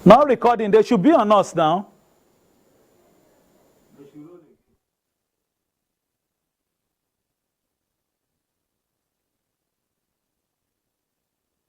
Now recording, they should be on us now.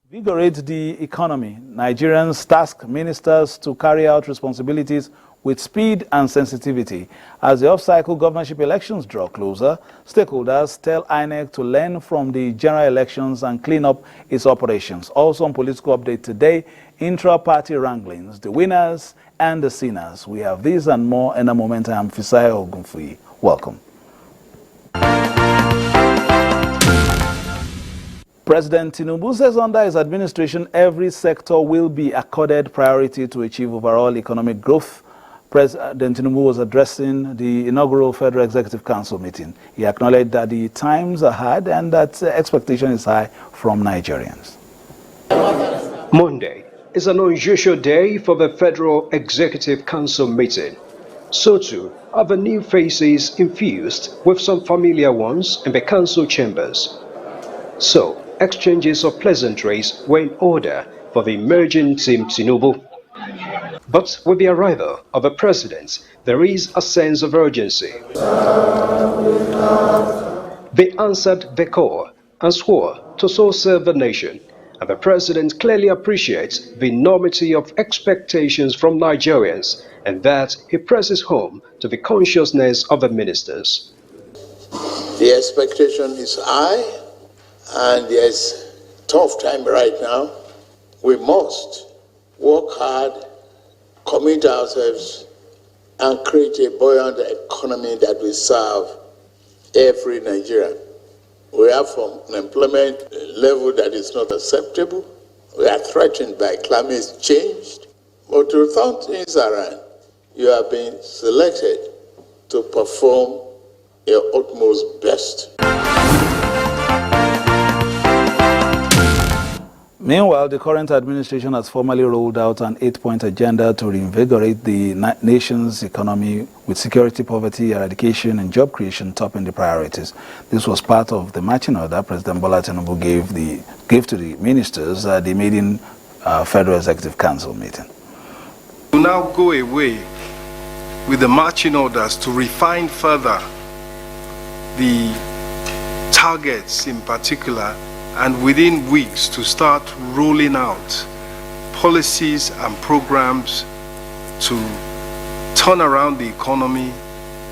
Invigorate the economy. Nigerians task ministers to carry out responsibilities with speed and sensitivity. As the off-cycle governorship elections draw closer, stakeholders tell INEC to learn from the general elections and clean up its operations. Also on political update today, intra-party wranglings, the winners and the sinners. We have this and more in a moment. I am Fisaya Ogunfuyi. Welcome. President Tinubu says under his administration, every sector will be accorded priority to achieve overall economic growth. President Tinubu was addressing the inaugural Federal Executive Council meeting. He acknowledged that the times are hard and that expectation is high from Nigerians. Monday is an unusual day for the Federal Executive Council meeting. So too are the new faces infused with some familiar ones in the council chambers. So, exchanges of pleasantries were in order for the emerging Team Tinubu. But with the arrival of the president, there is a sense of urgency. They answered the call and swore to so serve the nation, and the president clearly appreciates the enormity of expectations from Nigerians, and that he presses home to the consciousness of the ministers. The expectation is high. And there's a tough time right now. We must work hard, commit ourselves, and create a buoyant economy that will serve every Nigerian. We have an employment level that is not acceptable. We are threatened by climate change. But to turn things around, you have been selected to perform your utmost best. Meanwhile, the current administration has formally rolled out an 8-point agenda to reinvigorate the nation's economy with security, poverty, eradication, and job creation topping the priorities. This was part of the marching order President Bola Tinubu gave to the ministers at the meeting Federal Executive Council meeting. We now go away with the marching orders to refine further the targets in particular, and within weeks to start rolling out policies and programs to turn around the economy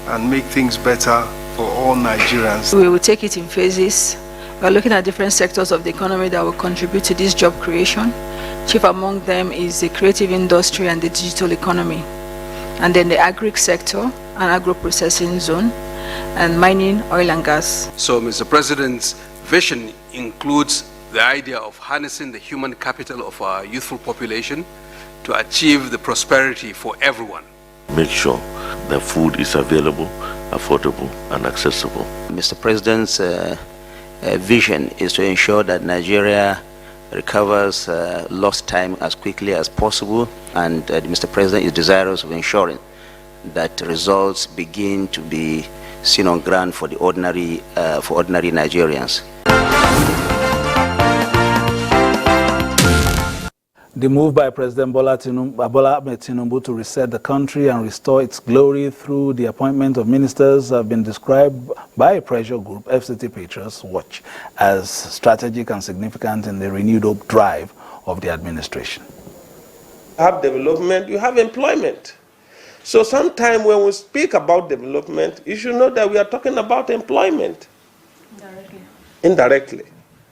and make things better for all Nigerians. We will take it in phases. We are looking at different sectors of the economy that will contribute to this job creation. Chief among them is the creative industry and the digital economy, and then the agri sector and agro-processing zone, and mining, oil and gas. So, Mr. President's vision includes the idea of harnessing the human capital of our youthful population to achieve the prosperity for everyone. Make sure the food is available, affordable, and accessible. Mr. President's vision is to ensure that Nigeria recovers lost time as quickly as possible, and Mr. President is desirous of ensuring that results begin to be seen on ground for the ordinary Nigerians. The move by President Bola Tinubu to reset the country and restore its glory through the appointment of ministers have been described by a pressure group, FCT Patriots Watch, as strategic and significant in the renewed hope drive of the administration. You have development, you have employment. So sometimes when we speak about development, you should know that we are talking about employment. Indirectly.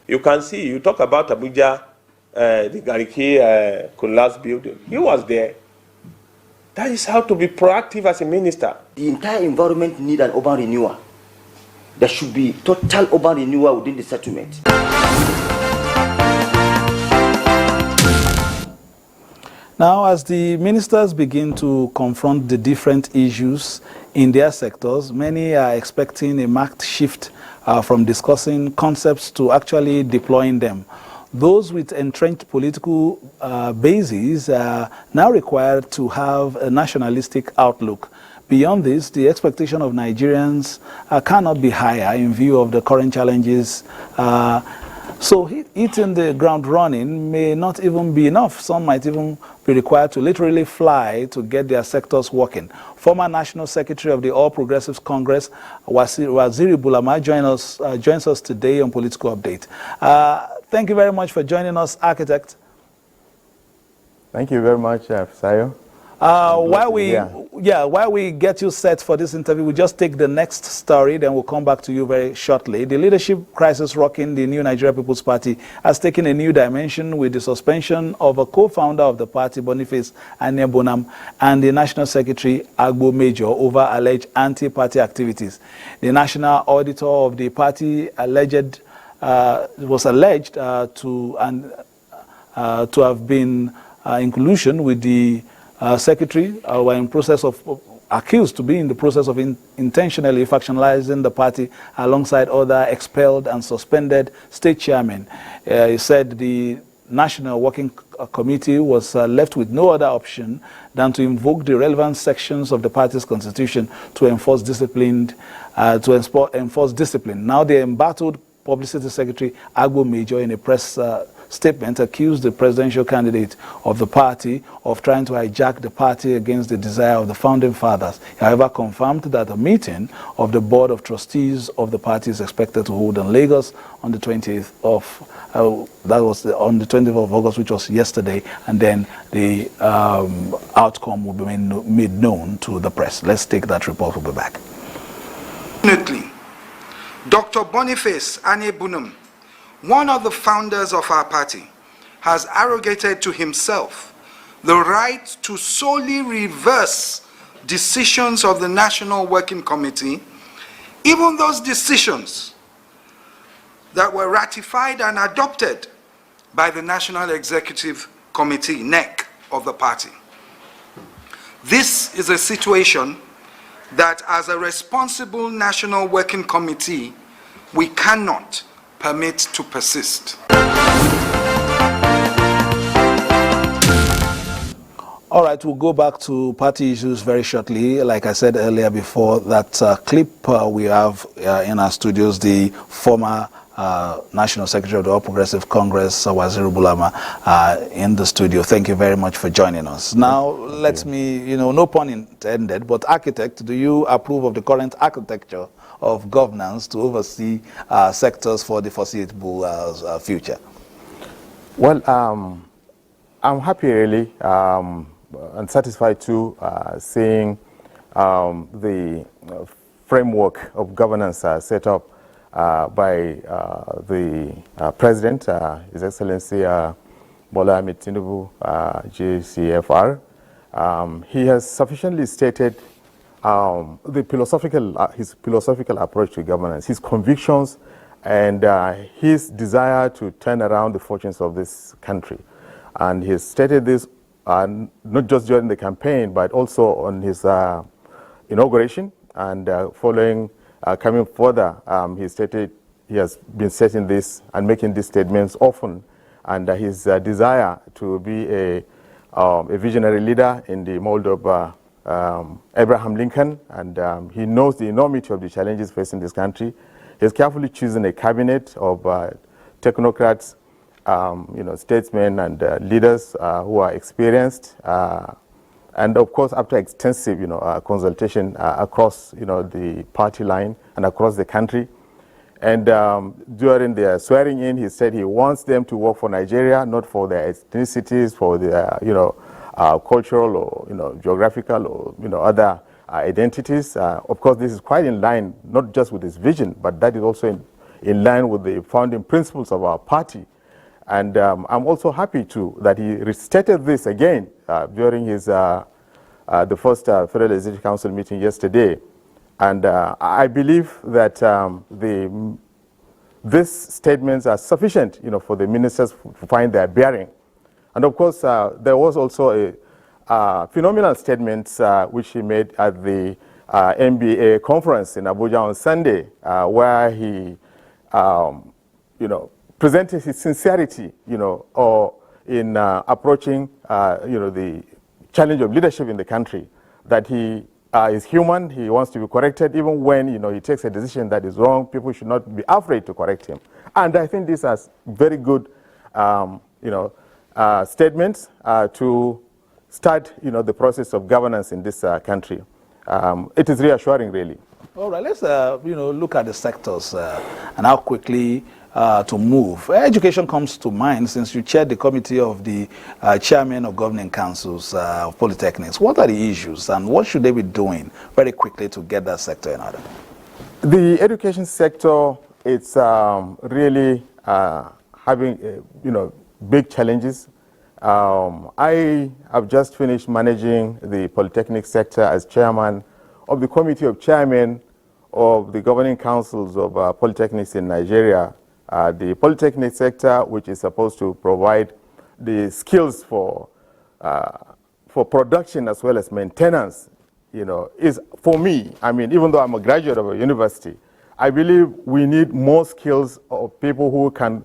You can see, you talk about Abuja, the Gariki collapse building. He was there. That is how to be proactive as a minister. The entire environment needs an urban renewal. There should be total urban renewal within the settlement. Now, as the ministers begin to confront the different issues in their sectors, many are expecting a marked shift from discussing concepts to actually deploying them. Those with entrenched political bases are now required to have a nationalistic outlook. Beyond this, the expectation of Nigerians cannot be higher in view of the current challenges So hitting the ground running may not even be enough. Some might even be required to literally fly to get their sectors working. Former National Secretary of the All Progressives Congress, Waziri Bulama, joins us today on Political Update. Thank you very much for joining us, Architect. Thank you very much, Sayo. While we get you set for this interview, we'll just take the next story, then we'll come back to you very shortly. The leadership crisis rocking the new Nigeria People's Party has taken a new dimension with the suspension of a co-founder of the party, Boniface Anyebonam, and the National Secretary, Agbo Major, over alleged anti-party activities. The National Auditor of the party was alleged to have been in collusion with the secretary, were in process of accused to be in the process of intentionally factionalizing the party alongside other expelled and suspended state chairmen. He said the National Working Committee was left with no other option than to invoke the relevant sections of the party's constitution to enforce discipline. Now the embattled Publicity Secretary Agbo Major, in a press statement, accused the presidential candidate of the party of trying to hijack the party against the desire of the founding fathers. He, however, confirmed that a meeting of the board of trustees of the party is expected to hold in Lagos on the 20th of on the 20th of August, which was yesterday, and then the outcome will be made known to the press. Let's take that report. We'll be back. Definitely, Dr. Boniface Anyebonam, one of the founders of our party, has arrogated to himself the right to solely reverse decisions of the National Working Committee, even those decisions that were ratified and adopted by the National Executive Committee, NEC, of the party. This is a situation that, as a responsible National Working Committee, we cannot permit to persist. All right, we'll go back to party issues very shortly. Like I said earlier before, that clip we have in our studios, the former National Secretary of the All Progressive Congress, Waziri Bulama, in the studio. Thank you very much for joining us. Now, let me, no pun intended, but Architect, do you approve of the current architecture of governance to oversee sectors for the foreseeable future? Well, I'm happy really and satisfied too seeing the framework of governance set up by the President, His Excellency Bola Ahmed Tinubu, GCFR. He has sufficiently stated his philosophical approach to governance, his convictions, and his desire to turn around the fortunes of this country. And he has stated this not just during the campaign, but also on his inauguration. And following, coming further, he stated he has been setting this and making these statements often, and his desire to be a visionary leader in the mold of Abraham Lincoln, and he knows the enormity of the challenges facing this country. He's carefully chosen a cabinet of technocrats, statesmen and leaders who are experienced, and of course, after extensive, consultation across, the party line and across the country. And during their swearing in, he said he wants them to work for Nigeria, not for their ethnicities, for their, cultural or geographical or other identities. Of course, this is quite in line not just with his vision, but that is also in line with the founding principles of our party. And I'm also happy too that he restated this again during his the first Federal Executive Council meeting yesterday. And I believe that these statements are sufficient, for the ministers to find their bearing. And of course, there was also a phenomenal statement which he made at the NBA conference in Abuja on Sunday, where he, presented his sincerity, or in approaching, the challenge of leadership in the country, that he is human, he wants to be corrected, even when, he takes a decision that is wrong, people should not be afraid to correct him. And I think these are very good, statements to start, the process of governance in this country. It is reassuring, really. All right, let's look at the sectors and how quickly to move. Education comes to mind since you chaired the committee of the chairman of governing councils of polytechnics. What are the issues and what should they be doing very quickly to get that sector in order? The education sector, it's really having big challenges. I have just finished managing the polytechnic sector as chairman of the committee of chairmen of the governing councils of polytechnics in Nigeria. The polytechnic sector, which is supposed to provide the skills for production as well as maintenance, is, for me, even though I'm a graduate of a university, I believe we need more skills of people who can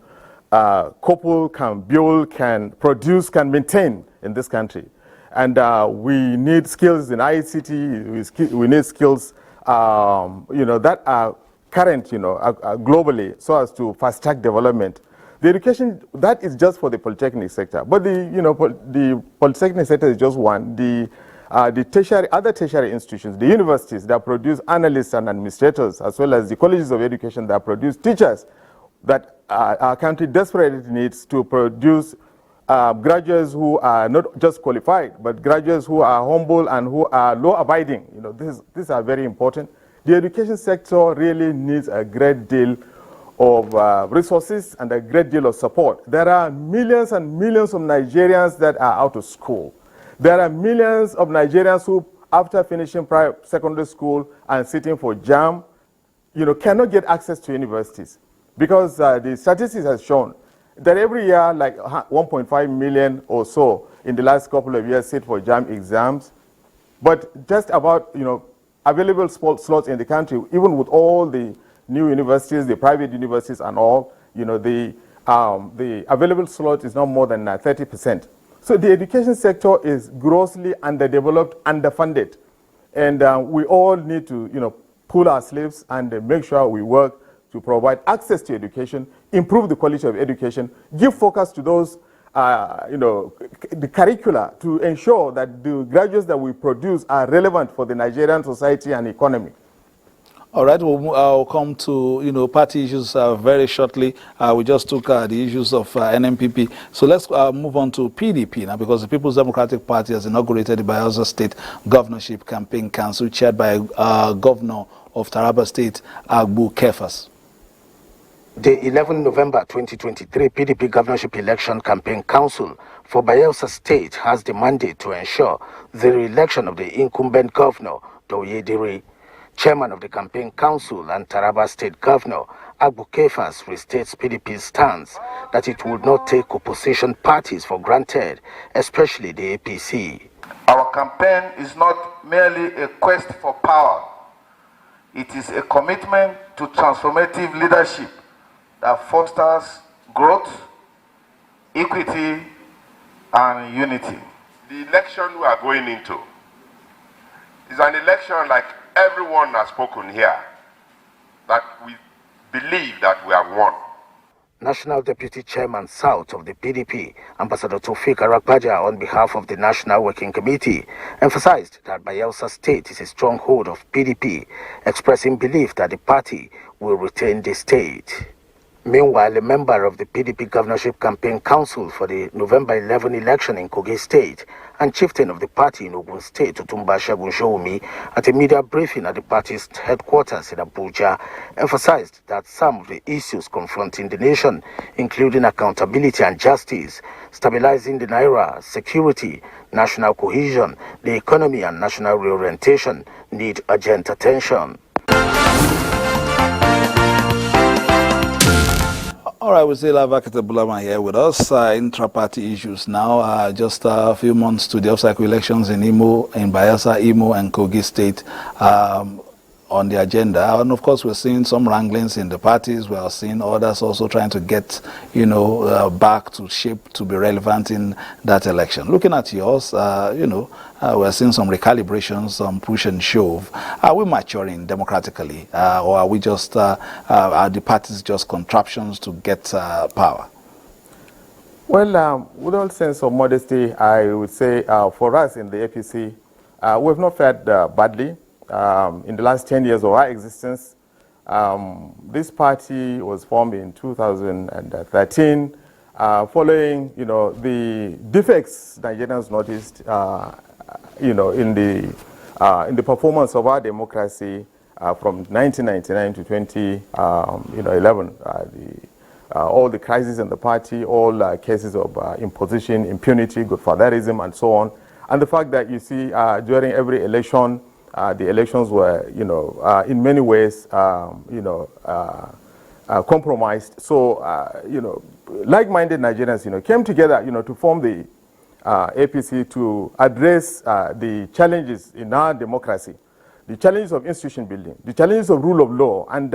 couple, can build, can produce, can maintain in this country. And we need skills in ICT, we need skills that are current, globally, so as to fast-track development. The education, that is just for the polytechnic sector. But the polytechnic sector is just one. The other tertiary institutions, the universities that produce analysts and administrators, as well as the colleges of education that produce teachers, that our country desperately needs to produce graduates who are not just qualified, but graduates who are humble and who are law-abiding. These are very important. The education sector really needs a great deal of resources and a great deal of support. There are millions and millions of Nigerians that are out of school. There are millions of Nigerians who, after finishing secondary school and sitting for JAM, cannot get access to universities. Because the statistics has shown that every year, like 1.5 million or so in the last couple of years sit for JAM exams. But just about, available slots in the country, even with all the new universities, the private universities and all, the available slot is not more than 30%. So the education sector is grossly underdeveloped, underfunded. And we all need to, pull our sleeves and make sure we work to provide access to education, improve the quality of education, give focus to those, the curricula to ensure that the graduates that we produce are relevant for the Nigerian society and economy. All right, I'll come to, party issues very shortly. We just took the issues of NMPP. So let's move on to PDP now, because the People's Democratic Party has inaugurated the Bayelsa State Governorship Campaign Council, chaired by Governor of Taraba State, Agbu Kefas. The 11 November 2023 PDP Governorship Election Campaign Council for Bayelsa State has the mandate to ensure the re-election of the incumbent governor, Doyedire. Chairman of the Campaign Council and Taraba State Governor, Agbu Kefas, restates PDP's stance that it would not take opposition parties for granted, especially the APC. Our campaign is not merely a quest for power. It is a commitment to transformative leadership that fosters growth, equity, and unity. The election we are going into is an election like everyone has spoken here, that we believe that we have won. National Deputy Chairman South of the PDP, Ambassador Tawfiq Arakbaja, on behalf of the National Working Committee, emphasized that Bayelsa State is a stronghold of PDP, expressing belief that the party will retain the state. Meanwhile, a member of the PDP Governorship Campaign Council for the November 11 election in Kogi State and chieftain of the party in Ogun State, Otumba Segun Showumi, at a media briefing at the party's headquarters in Abuja, emphasized that some of the issues confronting the nation, including accountability and justice, stabilizing the naira, security, national cohesion, the economy and national reorientation, need urgent attention. All right, we still have Akita Bulama here with us. Intra-party issues now. Just a few months to the off-cycle elections in Imo, in Bayelsa, Imo, and Kogi State. on the agenda. And of course, we're seeing some wranglings in the parties. We are seeing others also trying to get, back to shape to be relevant in that election. Looking at yours, we're seeing some recalibrations, some push and shove. Are we maturing democratically, or are we just, are the parties just contraptions to get power? Well, with all sense of modesty, I would say for us in the APC, we have not fared badly. In the last 10 years of our existence, this party was formed in 2013, following, the defects Nigerians noticed, in the performance of our democracy from 1999 to 2011. All the crises in the party, all cases of imposition, impunity, godfatherism, and so on. And the fact that you see during every election, the elections were, in many ways, compromised. So, like-minded Nigerians, came together, to form the APC to address the challenges in our democracy, the challenges of institution building, the challenges of rule of law. And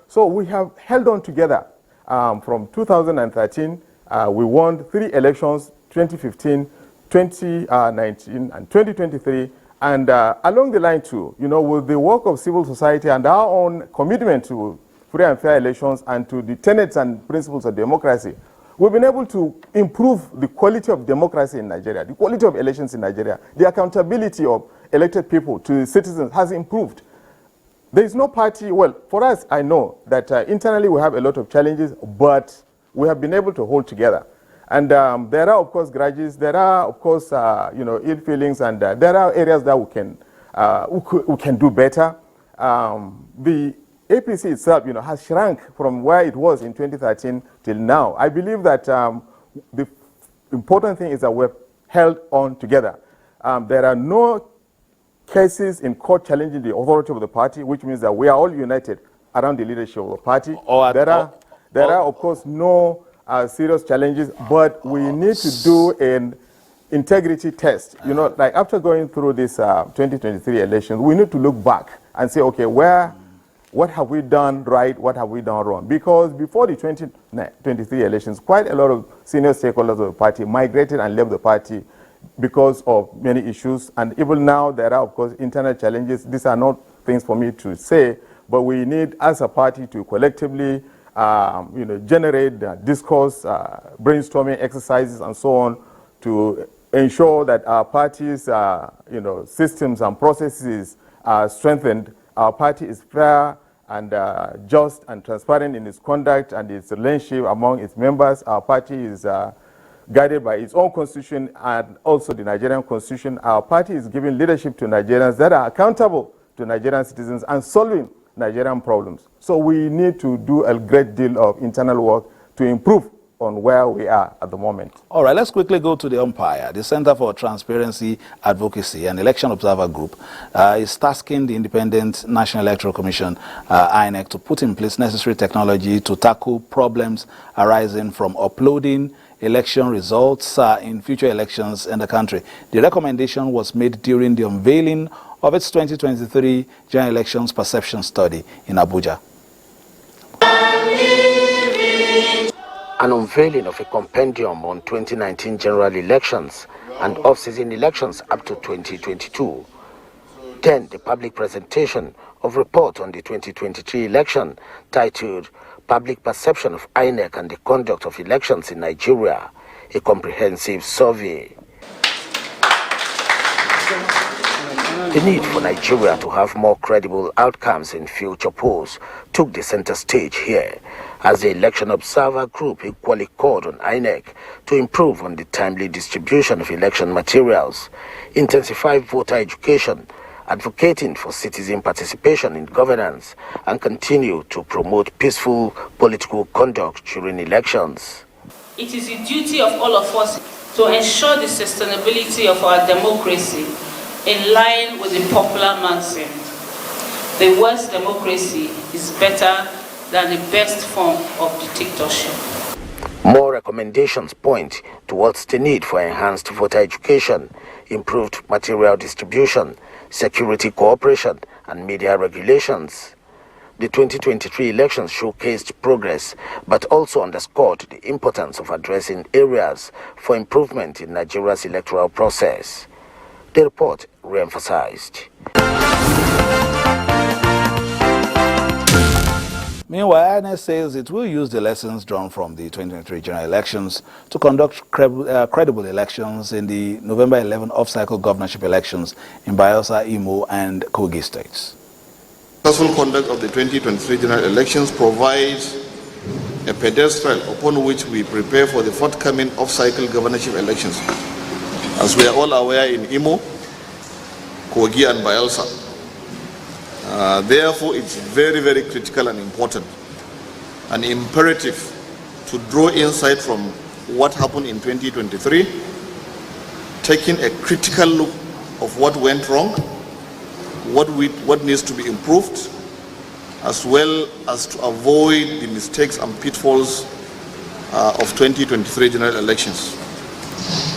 so we have held on together. From 2013, we won 3 elections, 2015, 2019, and 2023. And along the line too, with the work of civil society and our own commitment to free and fair elections and to the tenets and principles of democracy, we've been able to improve the quality of democracy in Nigeria, the quality of elections in Nigeria. The accountability of elected people to citizens has improved. There is no party, well, for us, I know that internally we have a lot of challenges, but we have been able to hold together. And there are, of course, grudges, there are, of course, ill feelings, and there are areas that we can do better. The APC itself, has shrunk from where it was in 2013 till now. I believe that the important thing is that we've held on together. There are no cases in court challenging the authority of the party, which means that we are all united around the leadership of the party. There are, of course, no serious challenges, but we need to do an integrity test. Like after going through this 2023 election, we need to look back and say, okay, what have we done right, what have we done wrong? Because before the 2023 elections, quite a lot of senior stakeholders of the party migrated and left the party because of many issues. And even now, there are, of course, internal challenges. These are not things for me to say, but we need, as a party, to collectively, generate discourse, brainstorming exercises, and so on, to ensure that our party's, systems and processes are strengthened. Our party is fair and just and transparent in its conduct and its relationship among its members. Our party is guided by its own constitution and also the Nigerian constitution. Our party is giving leadership to Nigerians that are accountable to Nigerian citizens and solving Nigerian problems. So we need to do a great deal of internal work to improve on where we are at the moment. All right, let's quickly go to the umpire. The Center for Transparency, Advocacy and Election Observer Group is tasking the Independent National Electoral Commission, INEC, to put in place necessary technology to tackle problems arising from uploading election results in future elections in the country. The recommendation was made during the unveiling of its 2023 General Elections Perception Study in Abuja. An unveiling of a compendium on 2019 general elections and off-season elections up to 2022. Then the public presentation of report on the 2023 election titled Public Perception of INEC and the Conduct of Elections in Nigeria, a comprehensive survey. The need for Nigeria to have more credible outcomes in future polls took the center stage here, as the Election Observer Group equally called on INEC to improve on the timely distribution of election materials, intensify voter education, advocating for citizen participation in governance, and continue to promote peaceful political conduct during elections. It is the duty of all of us to ensure the sustainability of our democracy in line with the popular maxim: the worst democracy is better than the best form of dictatorship. More recommendations point towards the need for enhanced voter education, improved material distribution, security cooperation, and media regulations. The 2023 elections showcased progress, but also underscored the importance of addressing areas for improvement in Nigeria's electoral process. The report re-emphasized. Meanwhile, INEC says it will use the lessons drawn from the 2023 general elections to conduct credible elections in the November 11 off-cycle governorship elections in Bayelsa, Imo, and Kogi states. Successful conduct of the 2023 general elections provides a pedestal upon which we prepare for the forthcoming off-cycle governorship elections. As we are all aware, in Imo, Kogi, and Bayelsa. Therefore, it's very, very critical and important and imperative to draw insight from what happened in 2023, taking a critical look of what went wrong, what needs to be improved, as well as to avoid the mistakes and pitfalls of 2023 general elections.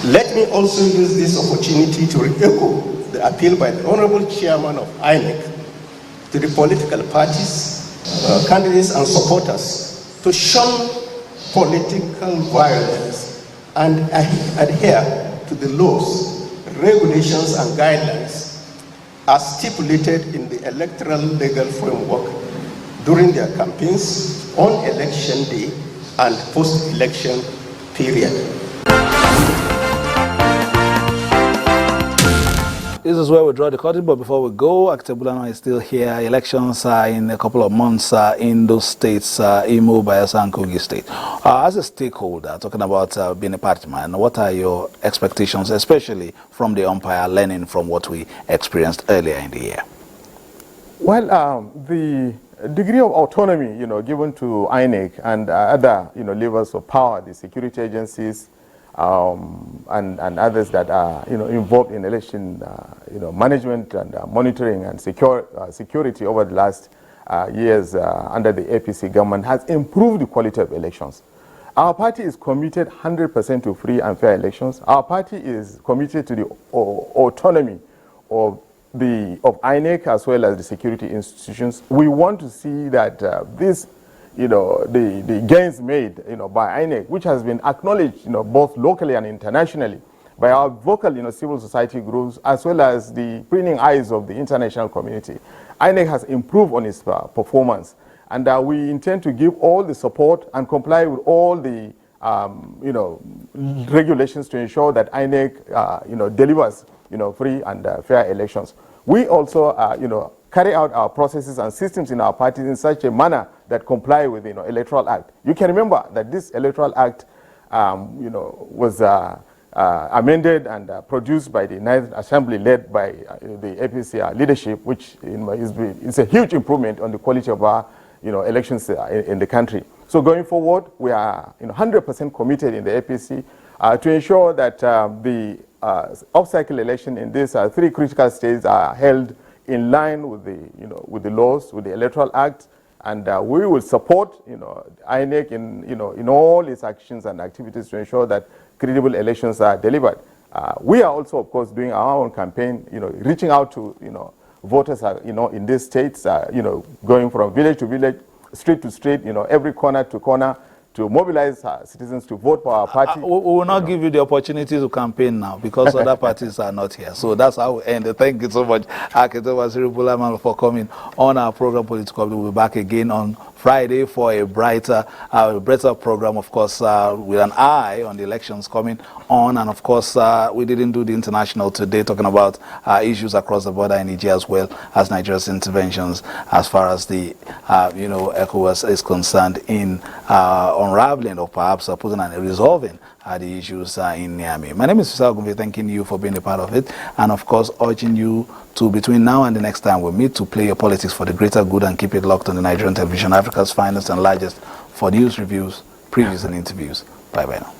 Let me also use this opportunity to re-echo the appeal by the Honorable Chairman of INEC to the political parties, candidates and supporters to shun political violence and adhere to the laws, regulations and guidelines as stipulated in the electoral legal framework during their campaigns on election day and post-election period. This is where we draw the curtain, but before we go, Akitebulano is still here. Elections are in a couple of months in those states, Imo, Bayelsa, and Kogi State. As a stakeholder, talking about being a party man, what are your expectations, especially from the umpire, learning from what we experienced earlier in the year? Well, the degree of autonomy, given to INEC and other, levels of power, the security agencies, and others that are involved in election management and monitoring and security over the last years under the APC government has improved the quality of elections. Our party is committed 100% to free and fair elections. Our party is committed to the autonomy of INEC as well as the security institutions. We want to see that this the gains made, by INEC, which has been acknowledged, both locally and internationally by our vocal, civil society groups, as well as the preening eyes of the international community. INEC has improved on its performance, and we intend to give all the support and comply with all the, regulations to ensure that INEC, delivers, free and fair elections. We also, carry out our processes and systems in our parties in such a manner that comply with the Electoral Act. You can remember that this Electoral Act was amended and produced by the Ninth Assembly led by the APC leadership, which is a huge improvement on the quality of our elections in the country. So going forward, we are 100% committed in the APC to ensure that the off-cycle election in these three critical states are held in line with the laws, with the Electoral Act, and we will support INEC in all its actions and activities to ensure that credible elections are delivered. We are also, of course, doing our own campaign, reaching out to voters, in these states, going from village to village, street to street, every corner to corner, to mobilize citizens to vote for our party. We will not give you the opportunity to campaign now because other parties are not here. So that's how we end. Thank you so much, Akitebulano, for coming on our program, Political. We'll be back again on Friday for a brighter program, of course, with an eye on the elections coming on. And of course, we didn't do the international today, talking about issues across the border in Nigeria as well as Nigeria's interventions as far as the, ECOWAS is concerned in unraveling or perhaps putting and resolving the issues in Niamey. My name is Fisal Gumbi, thanking you for being a part of it, and of course urging you to, between now and the next time we meet, to play your politics for the greater good and keep it locked on the Nigerian television, Africa's finest and largest, for news, reviews, previews and interviews. Bye-bye now.